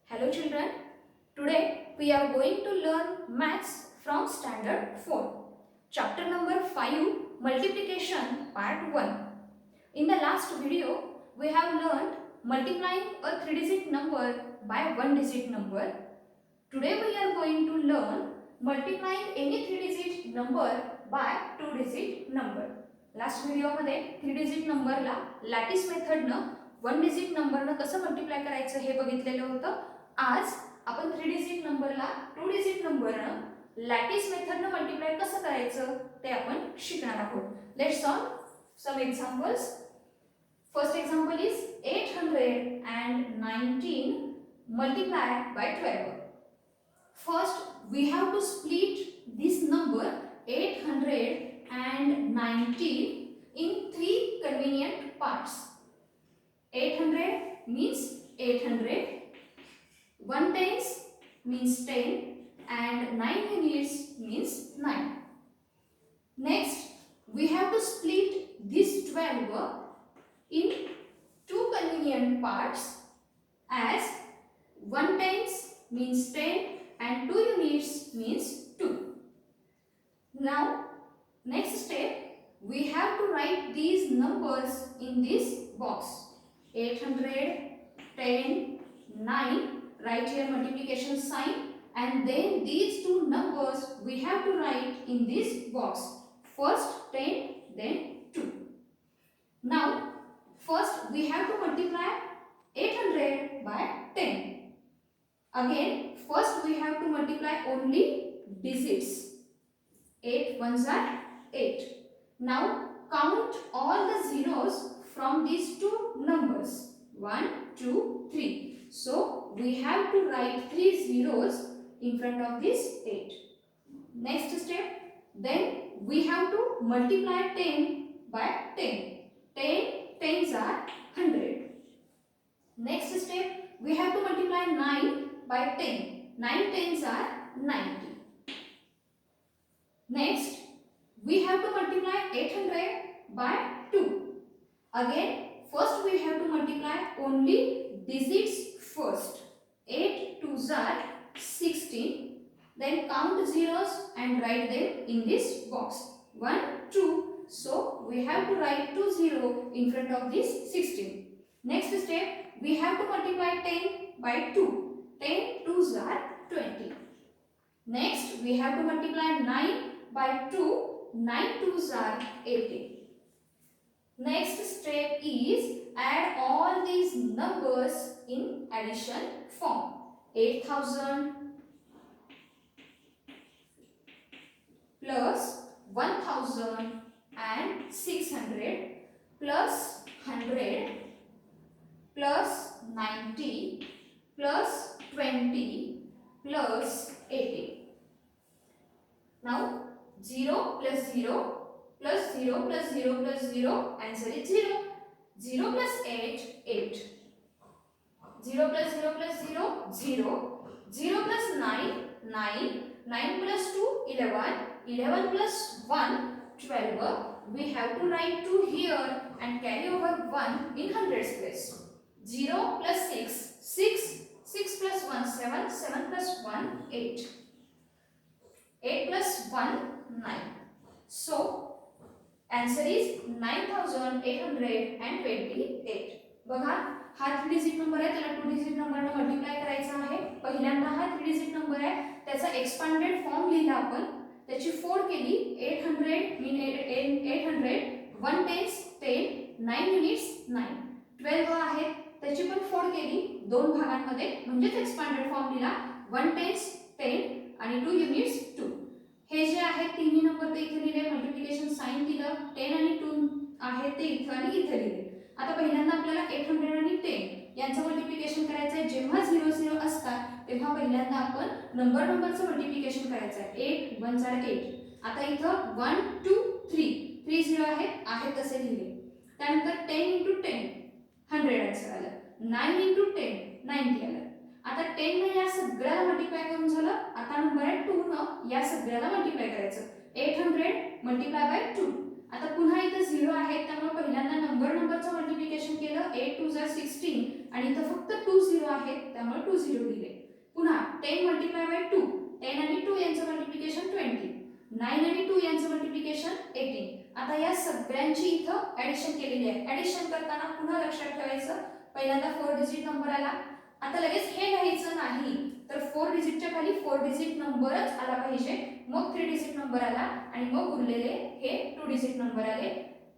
Hello children, today we are going to learn maths from standard 4. Chapter number 5 multiplication part 1. In the last video we have learned multiplying a 3-digit number by 1-digit number. Today we are going to learn multiplying any 3-digit number by 2-digit number. Last व्हिडिओमध्ये 3-digit नंबरला lattice मेथडनं 1-digit नंबरनं कसं multiply करायचं हे बघितलेलं होतं. आज आपण 3-digit नंबरला 2-digit नंबरनं lattice मेथडनं multiply कसं करायचं ते आपण शिकणार आहोत. Let's solve some examples. First example is 819 multiplied by 12. First we have to split this number 819 in 3 convenient parts. 800 means 800, 1 tens means 10 and 9 units means 9. Next we have to split this 12 in 2 convenient parts as 1 tens means 10 and 2 units means 2. Now next step we have to write these numbers in this box. 800, 10, 9, write here multiplication sign, and then these two numbers we have to write in this box. First 10, then 2. Now first we have to multiply 800 by 10. Again first we have to multiply only digits. 8 ones are 8. Now count all the zeros from these two numbers. 1, 2, 3. So we have to write 3 zeros in front of this 8. Next step, then we have to multiply 10 by 10. 10 tens are 100. Next step, we have to multiply 9 by 10. 9 tens are 90. Next, we have to multiply 800 by 2. Again, first we have to multiply only digits first. 8 twos are 16. Then count zeros and write them in this box. 1, 2. So we have to write 2 0 in front of this 16. Next step, we have to multiply 10 by 2. 10 twos are 20. Next, we have to multiply 9 by 2. 9 twos are 80. Next step is add all these numbers in addition form. 8000 plus 1600 plus 100 plus 90 plus 20 plus 80. Now 0 plus 0 plus 0 plus 0 plus 0, answer is 0. 0 plus 8, 8. 0 plus 0 plus 0, 0. 0 plus 9, 9. 9 plus 2, 11. 11 plus 1, 12. We have to write 2 here and carry over 1 in hundreds place. 0 plus 6, 6. 6 plus 1, 7. 7 plus 1, 8. 8 plus 1, 9. So answer is 9828. बघा हा 3 digit number आहे, त्याला 2 digit नंबरने multiply करायचा आहे. पहिल्यांदा हा 3 digit number आहे, त्याचा एक्सपांडेड फॉर्म लिहिला आपण, त्याची 4 केली. 800 मीन 800, 1 tens 10, 9 units 9. 12 आहे, त्याची पण 4 केली 2 भागांमध्ये, म्हणजेच एक्सपांडेड फॉर्म लिहिला. 1 tens 10 आणि 2 units 2. हे जे आहेत तिन्ही नंबर ते इथे लिहिले, मल्टिप्लिकेशन साइन दिलं. 10 आणि 2 आहे ते इथे आणि इथे लिहिले. आता पहिल्यांदा आपल्याला 800 आणि 10 यांचं मल्टिप्लिकेशन करायचं आहे. जेव्हा 0 0 असतात तेव्हा पहिल्यांदा आपण नंबरचं मल्टिप्लिकेशन करायचं आहे. 8 1 are 8. आता इथं 1 2 3 3 0 आहेत तसे लिहिले. त्यानंतर 10 × 10 100 आन्सर आलं. 9 × 10 90 आलं. आता 10 ने या सगळ्याला मल्टिप्लाय करून झालं. आता नंबर आहे 2 न या सगळ्याला मल्टिप्लाय करायचं. 800 मल्टिप्लाय बाय 2. आता पुन्हा इथं 0 आहे, त्यामुळे पहिल्यांदा नंबरचं मल्टिप्लिकेशन केलं. 8 2 जार 16 आणि इथं फक्त 2 0 आहेत, त्यामुळे 2 0 लिहिले. पुन्हा 10 मल्टिप्लाय बाय 2, 10 आणि 2 यांचं मल्टिप्लिकेशन 20, 9 आणि 2 यांचं मल्टिप्लिकेशन 18. आता या सगळ्यांची इथं ॲडिशन केलेली आहे. ॲडिशन करताना पुन्हा लक्षात ठेवायचं, पहिल्यांदा 4 डिजिट नंबर आला. आता लगेच हे लिहायचं नाही, तर 4 डिजिटच्या खाली 4 डिजिट नंबरच आला पाहिजे, मग 3 डिजिट नंबर आला आणि मग उरलेले हे 2 डिजिट नंबर आले.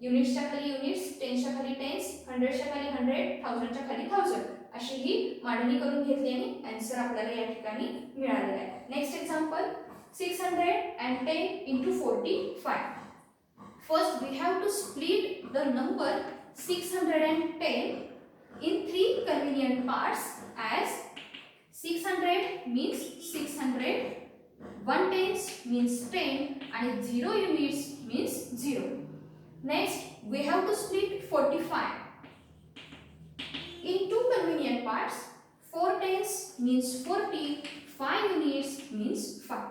युनिट्सच्या खाली युनिट्स, टेन्सच्या खाली टेन्स, 100च्या खाली 100, 1000च्या खाली 1000 अशी ही मांडणी करून घेतली आणि आन्सर आपल्याला या ठिकाणी मिळालेला आहे. Next example 610 into 45. First we have to split the number 610 in 3 convenient parts as 600 means 600, 1/10 means 10 and 0 units means 0. Next we have to split 45 in 2 convenient parts. 4/10 means 40, 5 units means 5.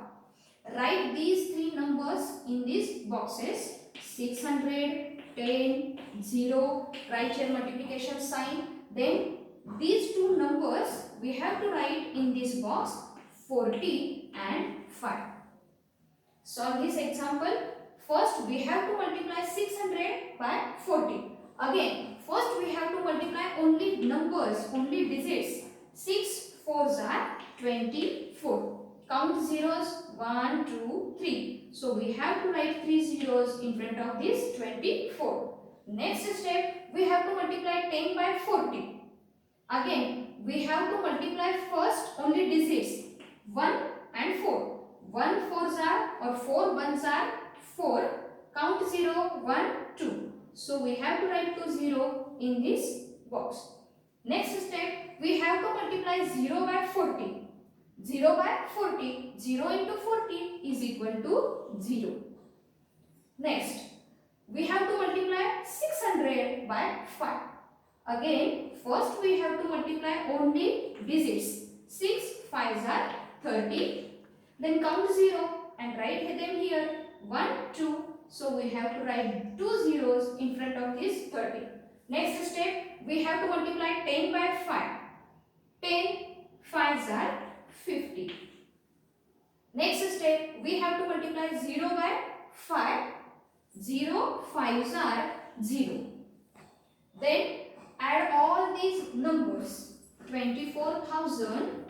Write these 3 numbers in these boxes. 600, 10, 0. Write your multiplication sign. Then these 2 numbers we have to write in this box, 40 and 5. Solve this example. First we have to multiply 600 by 40. Again, first we have to multiply only numbers, only digits. 6 4s are 24. Count zeros, 1 2 3. So we have to write 3 zeros in front of this 24. Next step, we have to multiply 10 by 40. Again we have to multiply first only digits 1 and 4. 1 4s are or 4 1s are 4. Count 0 1 2. So we have to write 2 0 in this box. Next step, we have to multiply 0 by 40. 0 by 40, 0 into 40 is equal to 0. Next, we have to multiply 600 by 5. Again, first we have to multiply only digits. 6 5s are 30. Then count 0 and write them here. 1 2. So we have to write 2 zeros in front of this 30. Next step, we have to multiply 10 by 5. 10 5s are 50. Next step, we have to multiply 0 by 5. 0 5s are 0. Then add all these numbers. 24,000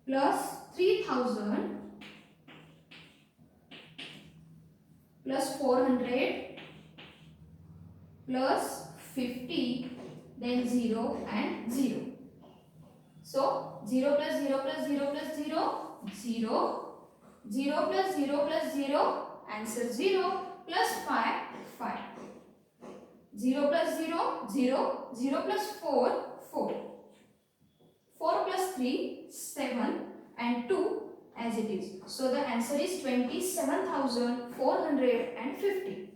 plus 3,000 plus 400 plus 50, then 0 and 0. So 0 plus 0 plus 0 plus 0, 0. 0 plus 0 plus 0, answer 0 plus 5, 5. 0 plus 0, 0. 0 plus 4, 4. 4 plus 3, 7 and 2 as it is. So the answer is 27,450.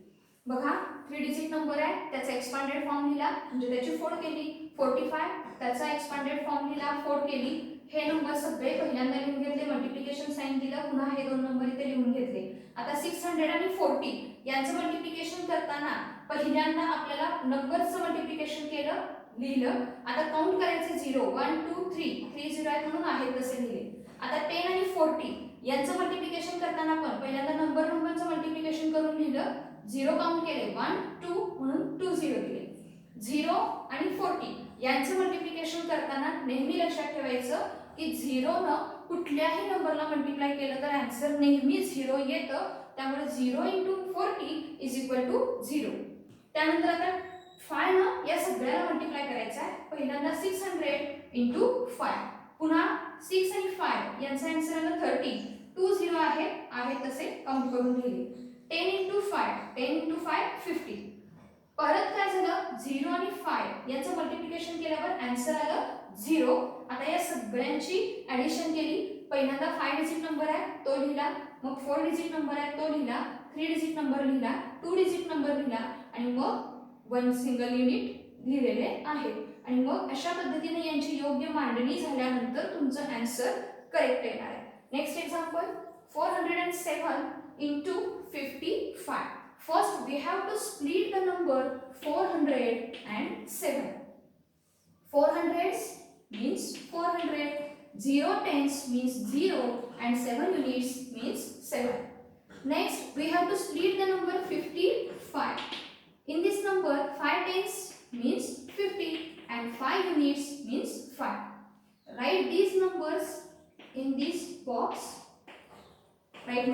बघा 3 digit number आहे, त्याचा expanded form लिहिला म्हणजे त्याची फोड केली. 45 त्याचा expanded form लिहिला, फोड केली. हे नंबर सगळे पहिल्यांदा लिहून घेतले, मल्टिप्लिकेशन साइन दिलं, पुन्हा हे 2 नंबर इथे लिहून घेतले. आता 600 आणि 40 यांचं मल्टिप्लिकेशन करताना पहिल्यांदा आपल्याला नंबरचं मल्टिप्लिकेशन केलं, लिहिलं. आता काउंट करायचे 0 1 2 3 3 0 आहेत म्हणून आहेत तसे लिहिले. आता 10 आणि 40 यांचं मल्टिप्लिकेशन करताना पण पहिल्यांदा नंबरचं मल्टिप्लिकेशन करून लिहिलं, 0 काउंट केले 1 2 म्हणून 2 0 दिले. 0 आणि 40 यांचं मल्टिप्लिकेशन करताना नेहमी लक्षात ठेवायचं की 0 न कुठल्याही नंबरला मल्टिप्लाय केलं तर आन्सर नेहमी 0 येतं. त्यामुळे 0 into 40 is equal to 0. त्यानंतर आता 5 न या सगळ्याला मल्टिप्लाय करायचं आहे. पहिल्यांदा 600 into 5, पुन्हा 6 आणि 5 यांचा आन्सर आला 30. 2 0 आहे तसे काउंट करून लिहिले. 10 into 5, 10 into 5 50. परत काय झालं, 0 आणि 5 यांचं मल्टिप्लिकेशन केल्यावर आन्सर आलं 0. आता या सगळ्यांची ॲडिशन केली. पहिल्यांदा 5 डिजिट नंबर आहे तो लिहिला, मग 4 डिजिट नंबर आहे तो लिहिला, 3 डिजिट नंबर लिहिला, 2 डिजिट नंबर लिहिला आणि मग 1 सिंगल युनिट लिहिलेले आहे. आणि मग अशा पद्धतीने यांची योग्य मांडणी झाल्यानंतर तुमचं आन्सर करेक्ट येणार आहे. Next example 407 into 55. First we have to split the number 407. 400s means 400, 0 tens means 0 and 7 units means 7. Next we have to split the number 55. In this number 5 tens means 50 and 5 units means 5. Write these numbers in this box. Write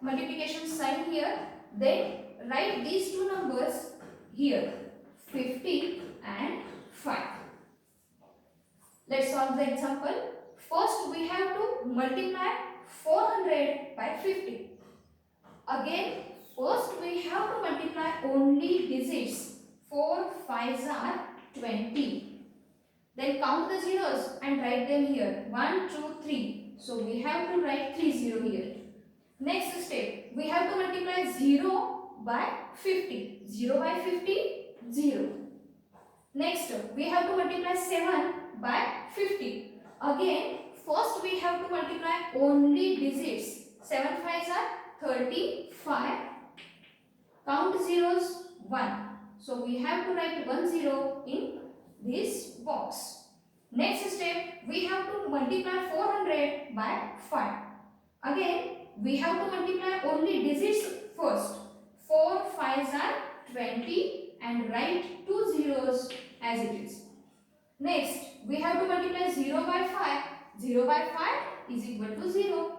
multiplication sign here. Then write these two numbers here, 50 and 5. Let's solve the example. First we have to multiply 400 by 50. Again, first we have to multiply only digits. 4 5s are 20. Then count the zeros and write them here. 1 2 3. So we have to write 30 here. Next step, we have to multiply 0 by 50. 0 by 50, 0. Next, we have to multiply 7 by 50. Again, first we have to multiply only digits. 7 5s are 35. Count zeros 1. So we have to write 1 0 in this box. Next step, we have to multiply 400 by 5. Again, we have to multiply only digits first. 4 5s are 20 and write 2 zeros as it is. Next, we have to multiply 0 by 5. 0 by 5 is equal to 0.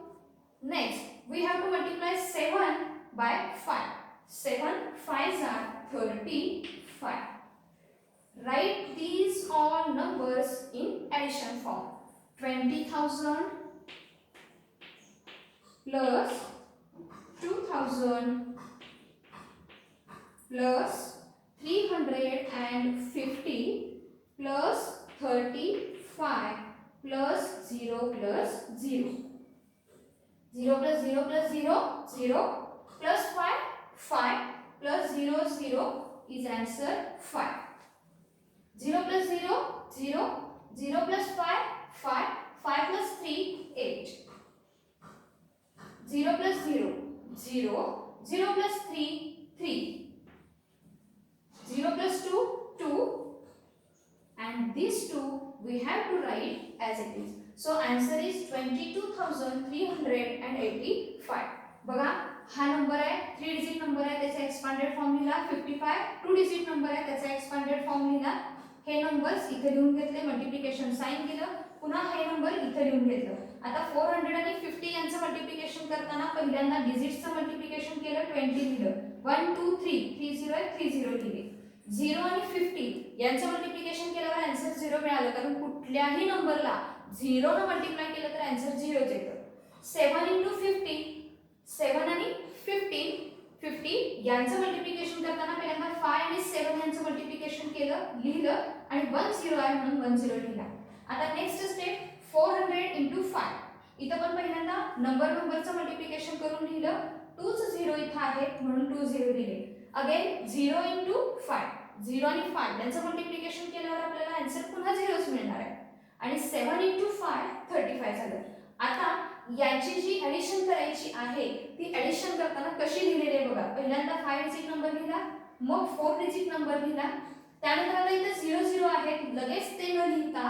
Next, we have to multiply 7 by 5. 7 5s are 35. Write these all numbers in addition form. 20,000 plus 2,000 plus 350 plus 35 plus 0 plus 0. 0 plus 0 plus 0, 0 plus 5, 5 plus 0, 0 is answer 5. 0 plus 0, 0, 0 plus 5, 5, 5 plus 3, 8. 0 plus 0, 0, 0 plus 3, 3. 0 plus 2, 2. And these two we have to write as it is. So answer is 22,385. बघा हा number आहे 3 digit number आहे त्याचा expanded form लिहिला 55 2 digit number आहे त्याचा expanded form लिहिला हे numbers इथे लिहून घेतले मल्टिप्लिकेशन साइन केलं पुन्हा हे नंबर इथे लिहून घेतलं आता 400 आणि 50 यांचं मल्टिप्लिकेशन करताना पहिल्यांदा डिजिट्सचं मल्टिप्लिकेशन केलं 20 लिहिलं 1 2 3 30 आहे 30 लिहिले 0 आणि 50 यांचं मल्टिप्लिकेशन केल्यावर आन्सर 0 मिळालं कारण कुठल्याही नंबरला 0 ने मल्टिप्लाय केलं तर आन्सर 0 येतं 7 * 50 7 आणि 50 यांचं मल्टिप्लिकेशन करताना पहिल्यांदा 5 आणि 7 यांचं मल्टिप्लिकेशन केलं लिहिलं आणि 1 0 आहे म्हणून 1 0 लिहिला आता नेक्स्ट स्टेप 400 * 5 इथं पण पहिल्यांदा नंबरचं मल्टिप्लिकेशन करून लिहिलं 2च 0 इथं आहे म्हणून 2 0 लिहिले अगेन 0 * 5 0 आणि 5 यांचं मल्टिप्लिकेशन केल्यावर आपल्याला आन्सर पुन्हा 0च मिळणार आहे आणि 7 * 5 35 झालं आता याची जी ॲडिशन करायची आहे ती ॲडिशन करताना कशी लिहिलेली आहे बघा पहिल्यांदा 5 डिजिट नंबर लिहिला मग 4 डिजिट नंबर लिहिला त्यानंतर आता इथे 0 0 आहे लगेच ते न लिहिता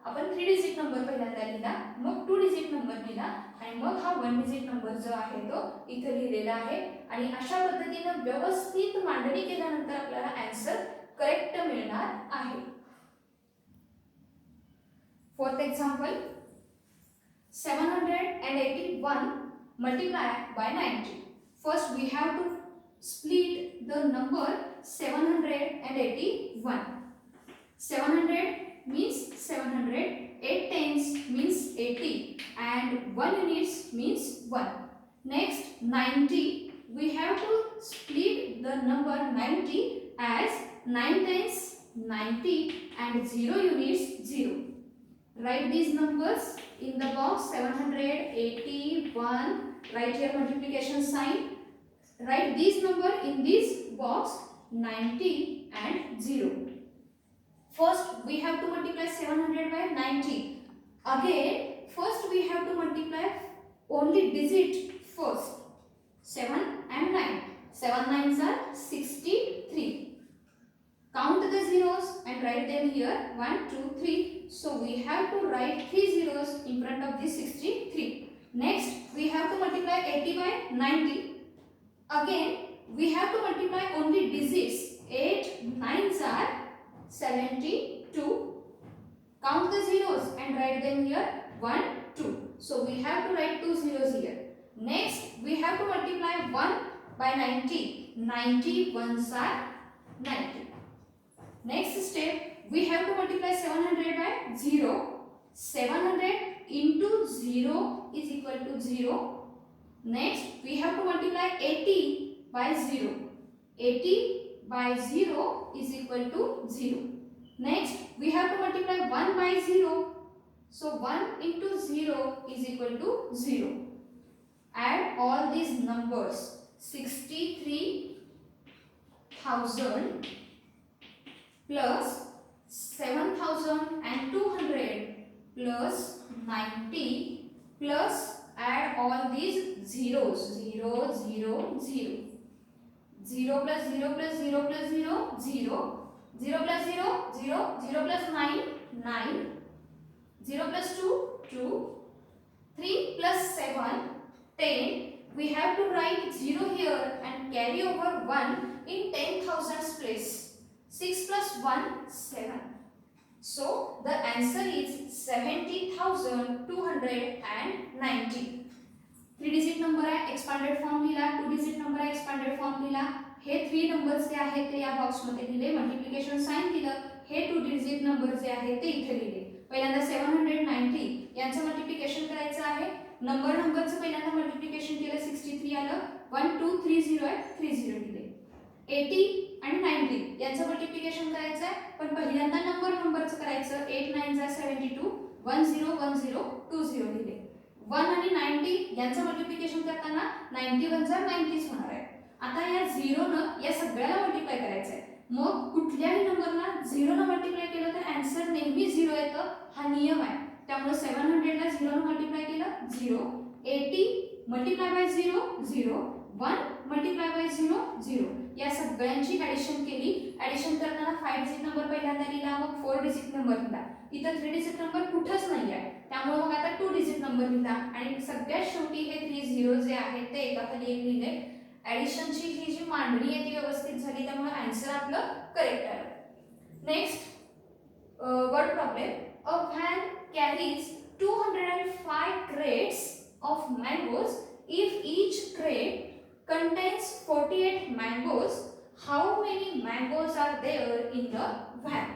आपण 3 डिजिट नंबर पहिल्यांदा लिहिला मग 2 डिजिट नंबर लिहिला आणि मग हा 1 डिजिट नंबर जो आहे तो इथे लिहिलेला आहे आणि अशा पद्धतीने व्यवस्थित मांडणी केल्यानंतर आपल्याला आन्सर करेक्ट मिळणार आहे fourth example 781 multiplied by 90. First we have to split the number 781. 700 means 700, 8 tens means 80 and 1 units means 1. Next 90 we have to split the number 90 as 9 tens 90 and 0 units 0. Write these numbers in the box 781 write here multiplication sign write these number in this box 90 and 0 first we have to multiply 700 by 90 again first we have to multiply only digit first 7 and 9. 7 nines are 63. Count the zeros and write them here. 1, 2, 3. So we have to write 3 zeros in front of this 63. Next, we have to multiply 80 by 90. Again, we have to multiply only digits. 8 nines are 72. Count the zeros and write them here. 1, 2. So we have to write 2 zeros here. Next, we have to multiply 1 by 90. 90 ones are 90. Next step, we have to multiply 700 by 0. 700 into 0 is equal to 0. Next, we have to multiply 80 by 0. 80 by 0 is equal to 0. Next, we have to multiply 1 by 0. So 1 into 0 is equal to 0. Add all these numbers. 63,000 plus 7,200 plus 90 plus add all these zeros. 0, 0, 0. 0 plus 0 plus 0 plus 0, 0. 0 plus 0, 0. 0 plus 9, 9. 0 plus 2, 2. 3 plus 7, 10. We have to write 0 here and carry over 1 in 10,000's place. 6 plus 1, 7. So the answer is 70,290. 3 digit number आहे, expanded form लिहिला. 2 digit number आहे, expanded form लिहिला. हे 3 numbers जे आहेत ते या box मध्ये दिले. Multiplication sign दिलं. हे 2 डिजिट नंबर जे आहेत ते इथे लिहिले. पहिल्यांदा 790 यांचं मल्टिप्लिकेशन करायचं आहे. नंबरचं पहिल्यांदा मल्टिप्लिकेशन केलं. 63 आलं. 1 2 3 0 आहे, 30 दिले. 80 आणि 90 यांचं मल्टिप्लिकेशन करायचं आहे, पण पहिल्यांदा नंबरचं करायचं. 8 9 are 72. 10 10 20 दिले. 1 आणि 90 यांचं मल्टिप्लिकेशन करताना 91 are 90 होणार आहे. आता या 0 न या सगळ्याला मल्टिप्लाय करायचं आहे. मग कुठल्याही नंबरला 0 न मल्टिप्लाय केलं तर आन्सर नेहमी 0 येतं. हा नियम आहे. त्यामुळे 700 ला 0 न मल्टिप्लाय केलं 0. 80 मल्टिप्लाय बाय 0 0. 1 multiply by 0 0. या सगळ्यांची ॲडिशन केली. ॲडिशन करताना 5 डिजिट नंबर पहिल्यांदा लिहिला, मग 4 डिजिट नंबर लिहिला. इथं 3 डिजिट नंबर कुठंच नाही आहे, त्यामुळे मग आता 2 डिजिट नंबर लिहिला आणि सगळ्यात शेवटी हे 3 झिरो जे आहेत ते एकाखाली एक लिहिले. ॲडिशनची ही जी मांडणी आहे ती व्यवस्थित झाली, त्यामुळे आन्सर आपलं करेक्ट आहे. Next word problem. A van carries 205 crates of mangoes. If each crate contains 48 mangoes, how many mangoes are there in the van?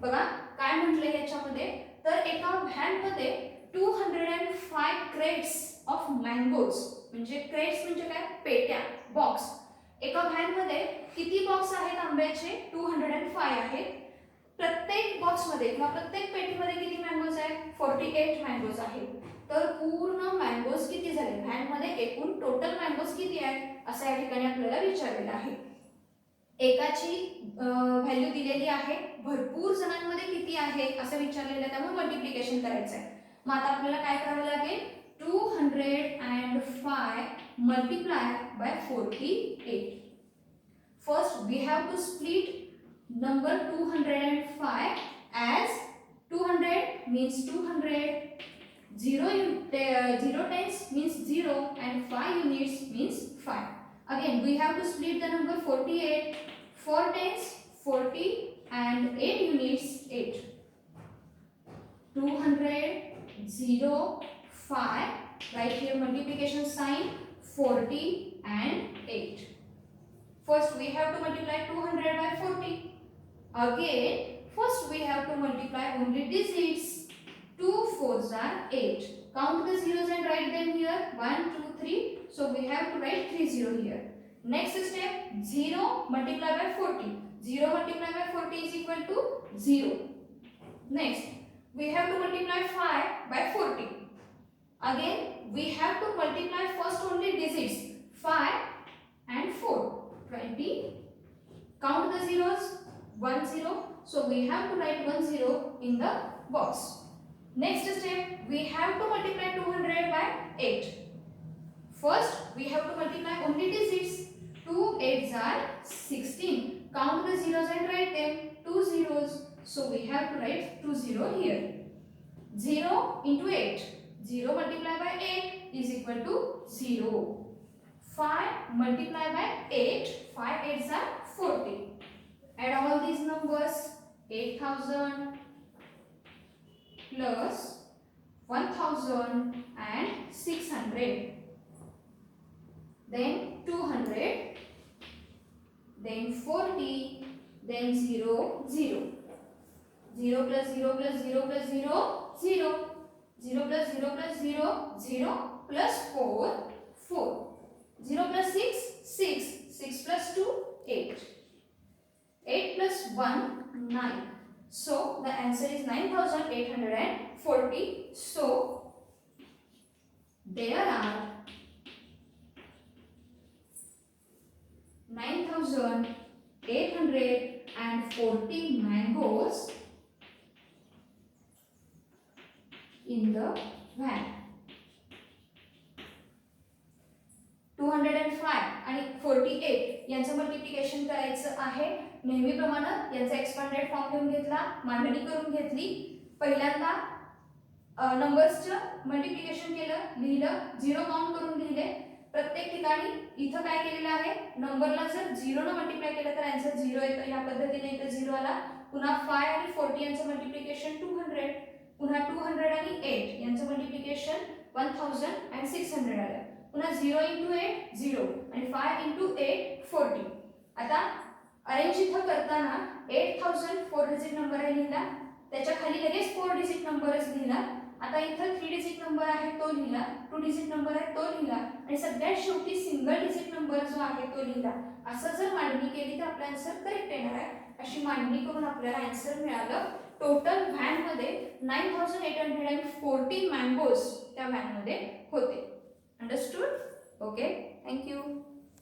बघा काय म्हटलंय याच्यामध्ये, तर एका व्हॅन मध्ये 205 crates of mangoes, म्हणजे क्रेट्स म्हणजे काय, पेट्या, बॉक्स. एका व्हॅन मध्ये किती बॉक्स आहेत आंब्याचे? 205 आहेत. प्रत्येक बॉक्स मध्ये किंवा प्रत्येक पेटीमध्ये किती मँगोज आहेत? 48 मँगोज आहेत. तर पूर्ण मँगोज किती झाले? व्हॅन मध्ये एकूण टोटल मँगोज किती आहेत असं या ठिकाणी आपल्याला विचारलेलं आहे. एकाची व्हॅल्यू दिलेली आहे, भरपूर जणांमध्ये किती आहे असं विचारलेलं आहे, त्यामुळे मल्टिप्लिकेशन करायचं आहे. मग आता आपल्याला काय करावं लागेल? 205 multiply by 48. First we have to split number 205 as 200 means 200, 0 tens means 0 and 5 units means 5. Again we have to split the number 48. 4 tens 40 and 8 units 8. 200 0 5, right here multiplication sign, 40 and 8. First we have to multiply 200 by 40. Again, first we have to multiply only digits. 2 4s are 8. Count the zeros and write them here. 1 2 3. So we have to write 3 0 here. Next step, 0 multiply by 40. 0 multiply by 40 is equal to 0. Next, we have to multiply 5 by 40. Again, we have to multiply first only digits. 5 and 4. 20. Count the zeros. 1 0. So we have to write 1 0 in the box. Next step, we have to multiply 200 by 8. First, we have to multiply only digits. 2 8s are 16. Count the zeros and write them. 2 zeros. So we have to write 2 0 here. 0 into 8. 0 multiplied by 8 is equal to 0. 5 multiplied by 8. 5 8s are 40. Add all these numbers. 8000 plus 1600. Then 200. Then 40. Then 0 0. 0 plus 0 plus 0 plus 0 0. 0 plus 0 plus 0 0 plus 4 4. 0 plus 6 6. 6 plus 2 8. 8 plus 1 9. So the answer is 9840. So there are 9840 mangoes in the van. 205 आणि 48 यांचं multiplication करायचं आहे. नेहमीप्रमाणे यांचा expanded form घेऊन घेतला, मांडणी करून घेतली. पहिल्यांदा नंबर्सचं मल्टिप्लिकेशन केलं, लिहिलं, 0 काउंट करून लिहिले. प्रत्येक ठिकाणी इथं काय केलेलं आहे, नंबरला जर 0 ने मल्टिप्लाय केलं तर आन्सर 0 येतं. या पद्धतीने इथं 0 आला. पुन्हा 5 आणि 40 यांचं मल्टिप्लिकेशन 200. पुन्हा 200 आणि 8 यांचं मल्टिप्लिकेशन 1600 आलं. पुन्हा 0 into 8 0 आणि 5 into 8 40. आता अरेंज इथं करताना 8000 4 डिजिट नंबर आहे लिहिला, त्याच्या खाली लगेच 4 डिजिट नंबरच लिहिला. आता इथं 3 डिजिट नंबर आहे तो लिहिला, 2 डिजिट नंबर आहे तो लिहिला आणि सगळ्यात शेवटी सिंगल डिजिट नंबर जो आहे तो लिहिला. असं जर मांडणी केली तर आपला आन्सर करेक्ट येणार आहे. अशी मांडणी करून आपल्याला आन्सर मिळालं. टोटल व्हॅन मध्ये 9840 मँगोज त्या व्हॅन मध्ये होते. अंडरस्टूड? Okay, thank you.